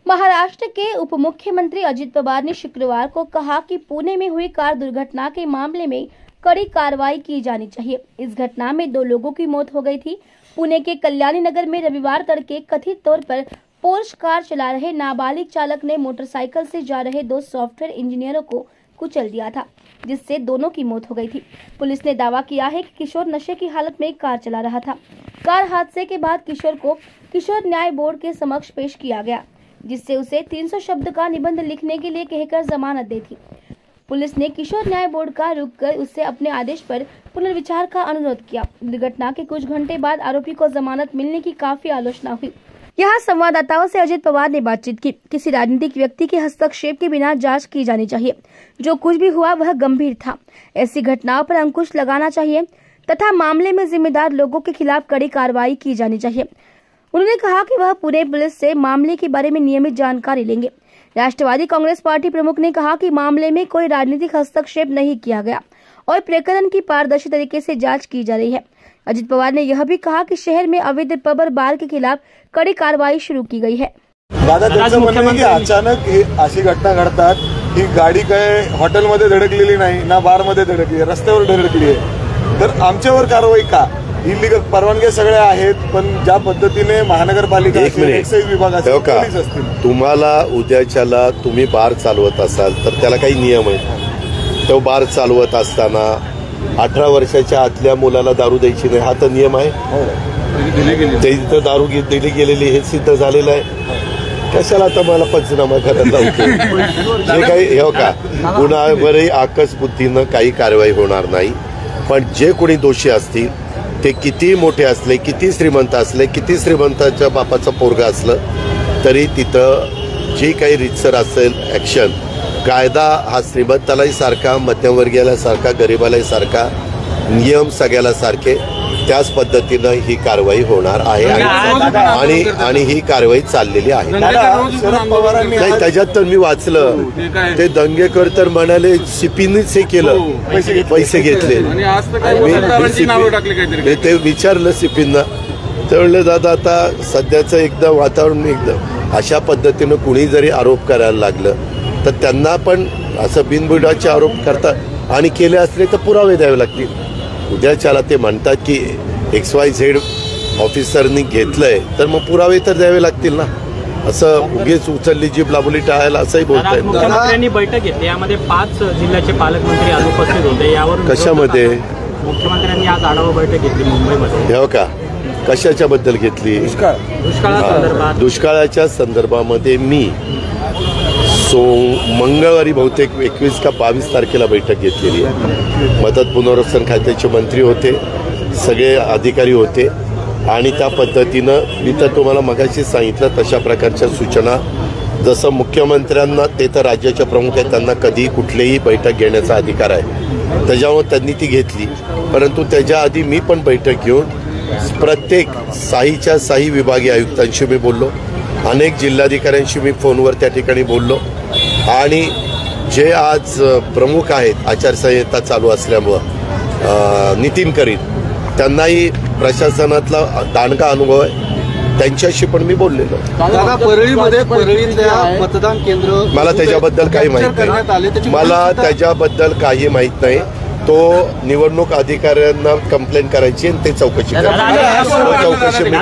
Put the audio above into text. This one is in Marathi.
महाराष्ट्र के उप मुख्यमंत्री अजित पवार ने शुक्रवार को कहा कि पुणे में हुई कार दुर्घटना के मामले में कड़ी कार्रवाई की जानी चाहिए। इस घटना में 2 लोगों की मौत हो गई थी। पुणे के कल्याणी नगर में रविवार तड़के कथित तौर पर पोर्श कार चला रहे नाबालिग चालक ने मोटरसाइकिल से जा रहे 2 सॉफ्टवेयर इंजीनियरों को कुचल दिया था, जिससे दोनों की मौत हो गई थी। पुलिस ने दावा किया है कि किशोर नशे की हालत में कार चला रहा था। कार हादसे के बाद किशोर को किशोर न्याय बोर्ड के समक्ष पेश किया गया, जिससे उसे 300 शब्द का निबंध लिखने के लिए कहकर जमानत दी थी। पुलिस ने किशोर न्याय बोर्ड का रुख कर उससे अपने आदेश पर पुनर्विचार का अनुरोध किया। दुर्घटना के कुछ घंटे बाद आरोपी को जमानत मिलने की काफी आलोचना हुई। यहाँ संवाददाताओं से अजित पवार ने बातचीत की। किसी राजनीतिक व्यक्ति के हस्तक्षेप के बिना जांच की जानी चाहिए। जो कुछ भी हुआ वह गंभीर था। ऐसी घटनाओं पर अंकुश लगाना चाहिए तथा मामले में जिम्मेदार लोगों के खिलाफ कड़ी कार्रवाई की जानी चाहिए। उन्होंने कहा कि वह पुणे पुलिस से मामले के बारे में नियमित जानकारी लेंगे। राष्ट्रवादी कांग्रेस पार्टी प्रमुख ने कहा कि मामले में कोई राजनीतिक हस्तक्षेप नहीं किया गया और प्रकरण की पारदर्शी तरीके से जांच की जा रही है। अजित पवार ने यह भी कहा कि शहर में अवैध पब और बार के खिलाफ कड़ी कार्रवाई शुरू की गई है। दादा, त्यांचं म्हणणं आहे की अचानक अशी घटना घडतात ही गाडी काय हॉटेलमध्ये धडकलेली नाही ना बारमध्ये धडकली, रस्त्यावर धडकली आहे, तर आमच्यावर कारवाई का? इलिगल परवानग्या सगळ्या आहेत, पण ज्या पद्धतीने महानगरपालिका एक्साइज विभाग असतील, तुम्हाला उद्याच्याला तुम्ही बार चालवत असाल तर त्याला काही नियम आहेत। तो बार चालवत असताना 18 वर्षाच्या आतल्या मुलाला दारू द्यायची नाही, हा तर नियम आहे। ते इथं दारू दिली गेलेली हे सिद्ध झालेलं आहे। कशाला आता मला पंचनामा करायला लावतो? जे काही हे का गुन्ह्यावरही आकस बुद्धीनं काही कारवाई होणार नाही, पण जे कोणी दोषी असतील ते किती मोठे असले, किती श्रीमंत असले, किती श्रीमंताच्या बापाचं पोरगा असलं तरी तिथं जे काही रितसर असेल ॲक्शन, कायदा हा श्रीमंतालाही सारखा, मध्यमवर्गीयाला सारखा, गरिबालाही सारखा, नियम सगळ्याला सारखे, त्याच पद्धतीनं ही कारवाई होणार आहे आणि ही कारवाई चाललेली आहे। नाही, त्याच्यात तर मी वाचलं ते दंगेकर तर म्हणाले सीपीनीच हे केलं, पैसे घेतले। ते विचारलं सीपींना, ते म्हणले दादा आता सध्याचं एकदम वातावरण एकदम अशा पद्धतीनं कुणी जरी आरोप करायला लागलं तर त्यांना पण असं बिनबुडाचे आरोप करतात आणि केले असले तर पुरावे द्यावे लागतील। उद्याच्याला ते म्हणतात की XYZ ऑफिसरनी घेतलंय तर मग पुरावे तर द्यावे लागतील ना। असं उगीच उचलली जीभ लावली टाळायला असंही बोलताय। मुख्यमंत्र्यांनी बैठक घेतली, यामध्ये 5 जिल्ह्याचे पालकमंत्री अनुपस्थित होते। यावर कशामध्ये मुख्यमंत्र्यांनी आज आढावा बैठक घेतली मुंबईमध्ये? हो का? कशाच्या बद्दल घेतली? दुष्काळाच्या संदर्भामध्ये मी मंगळवारी बहुतेक 21 का 22 तारखेला बैठक घेतलेली आहे। मदत पुनर्वसन खात्याचे मंत्री होते, सगळे अधिकारी होते आणि त्या पद्धतीनं मी तर तुम्हाला मगाशी सांगितलं तशा प्रकारच्या सूचना, जसं मुख्यमंत्र्यांना ते तर राज्याचे प्रमुख आहेत, त्यांना कधी कुठलीही बैठक घेण्याचा अधिकार आहे, त्याच्यामुळे त्यांनी ती घेतली। परंतु त्याच्या आधी मी पण बैठक घेऊन प्रत्येक साहीच्या साही विभागीय आयुक्तांशी मी बोललो, अनेक जिल्हाधिकाऱ्यांशी मी फोनवर त्या ठिकाणी बोललो आणि जे आज प्रमुख आहेत आचारसंहिता चालू असल्यामुळं नितीन करीत त्यांनाही प्रशासनातला दांडगा अनुभव आहे, त्यांच्याशी पण मी बोललेलो। दादा, परळीमध्ये मतदान केंद्र मला त्याच्याबद्दल काही माहित नाही, मला त्याच्याबद्दल काही माहित नाही। तो निवडणूक अधिकाऱ्यांना कंप्लेंट करायची आणि ते चौकशी करायची।